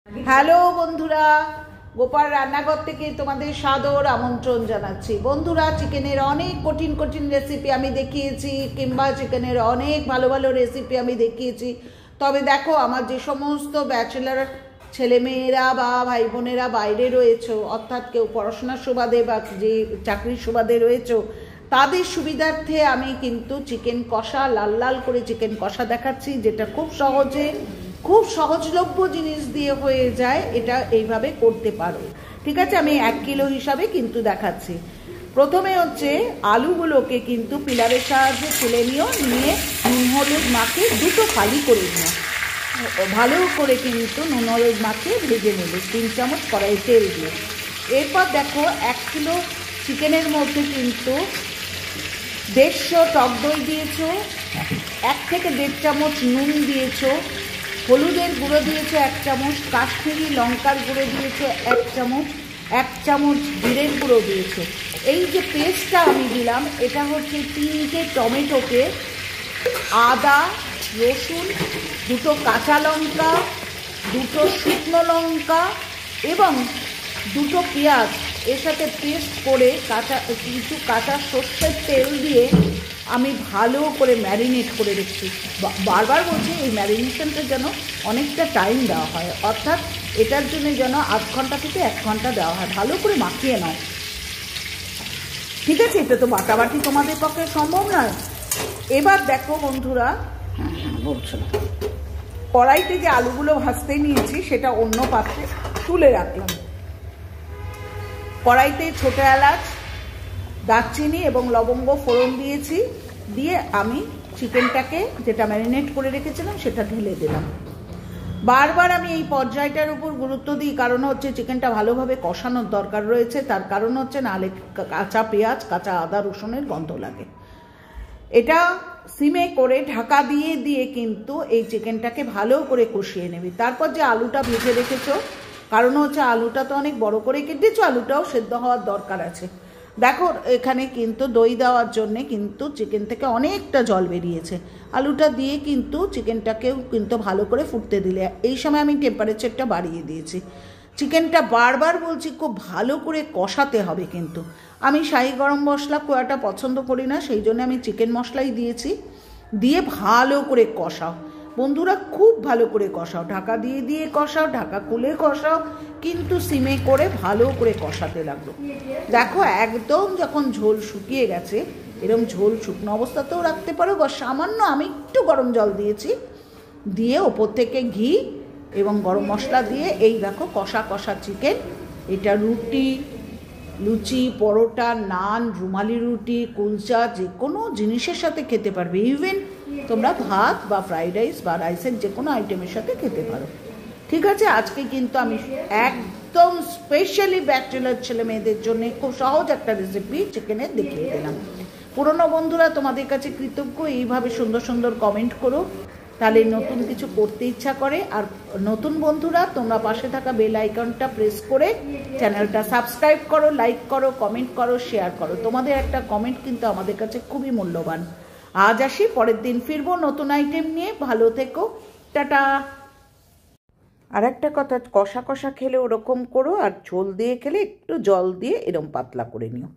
Hello বন্ধুরা, গোপাল রান্নাঘর থেকে তোমাদের সাদর আমন্ত্রণ জানাচ্ছি। বন্ধুরা, চিকেনের অনেক কঠিন কঠিন রেসিপি আমি দেখিয়েছি, কিংবা চিকেনের অনেক ভালো ভালো রেসিপি আমি দেখিয়েছি। তবে দেখো, আমার যে সমস্ত ব্যাচেলার ছেলেমেয়েরা বা ভাই বোনেরা বাইরে রয়েছে, অর্থাৎ কেউ পড়াশোনার সুবাদে বা যে চাকরির সুবাদে রয়েছে, তাদের সুবিধার্থে আমি কিন্তু চিকেন কষা, লাল লাল করে চিকেন কষা দেখাচ্ছি, যেটা খুব সহজে, খুব সহজলভ্য জিনিস দিয়ে হয়ে যায়। এটা এইভাবে করতে পারো, ঠিক আছে? আমি 1 কিলো হিসাবে কিন্তু দেখাচ্ছি। প্রথমে হচ্ছে আলুগুলোকে কিন্তু পিলারের সাহায্যে তুলে নিয়ে নুন হলুদ মাখিয়ে দুটো ফালি করে নিও। ভালো করে কিন্তু নুন হলুদ মাখিয়ে ভেজে নেবে 3 চামচ কড়াই তেল দিয়ে। এরপর দেখো, 1 কিলো চিকেনের মধ্যে কিন্তু 150 টক দই দিয়েছো, 1 থেকে 1.5 চামচ নুন দিয়েছো, হলুদের গুঁড়ো দিয়েছো 1 চামচ, কাশ্মীরি লঙ্কার গুঁড়ো দিয়েছো 1 চামচ, 1 চামচ জিরের গুঁড়ো দিয়েছো। এই যে পেস্টটা আমি দিলাম, এটা হচ্ছে 3টে টমেটোকে, আদা, রসুন, 2টো কাঁচা লঙ্কা, 2টো শুকনো লঙ্কা এবং 2টো পেঁয়াজ এর সাথে পেস্ট করে কিছু কাঁচা সর্ষের তেল দিয়ে আমি ভালো করে ম্যারিনেট করে রেখেছি। বারবার বলছি, এই ম্যারিনেশনটা যেন অনেকটা টাইম দেওয়া হয়, অর্থাৎ এটার জন্য যেন 8 ঘন্টা থেকে 1 ঘন্টা দেওয়া হয়। ভালো করে মাখিয়ে নাও, ঠিক আছে? এটা তো বাটাবাটি তোমাদের পক্ষে সম্ভব নয়। এবার দেখো বন্ধুরা, বলছো না, কড়াইতে যে আলুগুলো ভাজতে নিয়েছি সেটা অন্য পাত্রে তুলে রাখলাম। কড়াইতে ছোটো এলাচ, দারচিনি এবং লবঙ্গ ফোড়ন দিয়েছি। দিয়ে আমি চিকেনটাকে যেটা ম্যারিনেট করে রেখেছিলাম সেটা ঢেলে দিলাম। বারবার আমি এই পর্যায়টার উপর গুরুত্ব দিই, কারণ হচ্ছে চিকেনটা ভালোভাবে কষানোর দরকার রয়েছে। তার কারণ হচ্ছে নাহলে কাঁচা পেঁয়াজ, কাঁচা আদা রসুনের গন্ধ লাগে। এটা সিমে করে ঢাকা দিয়ে দিয়ে কিন্তু এই চিকেনটাকে ভালো করে কষিয়ে নেবে। তারপর যে আলুটা ভেজে রেখেছো, কারণ হচ্ছে আলুটা তো অনেক বড় করে কেটেছো, আলুটাও সেদ্ধ হওয়ার দরকার আছে। দেখো, এখানে কিন্তু দই দেওয়ার জন্যে কিন্তু চিকেন থেকে অনেকটা জল বেরিয়েছে। আলুটা দিয়ে কিন্তু চিকেনটাকেও কিন্তু ভালো করে ফুটতে দিলে, এই সময় আমি টেম্পারেচারটা বাড়িয়ে দিয়েছি। চিকেনটা বারবার বলছি, খুব ভালো করে কষাতে হবে। কিন্তু আমি শাহি গরম মশলা খুব একটা পছন্দ করি না, সেই জন্য আমি চিকেন মশলাই দিয়েছি। দিয়ে ভালো করে কষাও বন্ধুরা, খুব ভালো করে কষাও, ঢাকা দিয়ে দিয়ে কষাও, ঢাকা খুলে কষাও, কিন্তু সিমে করে ভালো করে কষাতে লাগলো। দেখো, একদম যখন ঝোল শুকিয়ে গেছে, এরকম ঝোল শুকনো অবস্থাতেও রাখতে পারো, বা সামান্য আমি একটু গরম জল দিয়েছি, দিয়ে ওপর থেকে ঘি এবং গরম মশলা দিয়ে এই দেখো কষা কষা চিকেন। এটা রুটি, লুচি, পরোটা, নান, রুমালি রুটি, কুলচা, যে কোনো জিনিসের সাথে খেতে পারবে। ইভেন তোমরা ভাত বা ফ্রাইড রাইস বা রাইসের যে কোনো আইটেমের সাথে খেতে পারো, ঠিক আছে? আজকে কিন্তু আমি একদম স্পেশালি ব্যাচেলার ছেলে মেয়েদের জন্য খুব সহজ একটা রেসিপি চিকেনের দেখিয়ে দিলাম। পুরনো বন্ধুরা, তোমাদের কাছে কৃতজ্ঞ, এইভাবে সুন্দর সুন্দর কমেন্ট করো, তাহলে নতুন কিছু করতে ইচ্ছা করে। আর নতুন বন্ধুরা, তোমরা পাশে থাকা বেল আইকনটা প্রেস করে চ্যানেলটা সাবস্ক্রাইব করো, লাইক করো, কমেন্ট করো, শেয়ার করো। তোমাদের একটা কমেন্ট কিন্তু আমাদের কাছে খুবই মূল্যবান। আজ আসি, পরের দিন ফিরবো নতুন আইটেম নিয়ে। ভালো থেকো, টাটা। আর একটা কথা, কষা কষা খেলে ওরকম করো, আর ঝোল দিয়ে খেলে একটু জল দিয়ে এরম পাতলা করে নিও।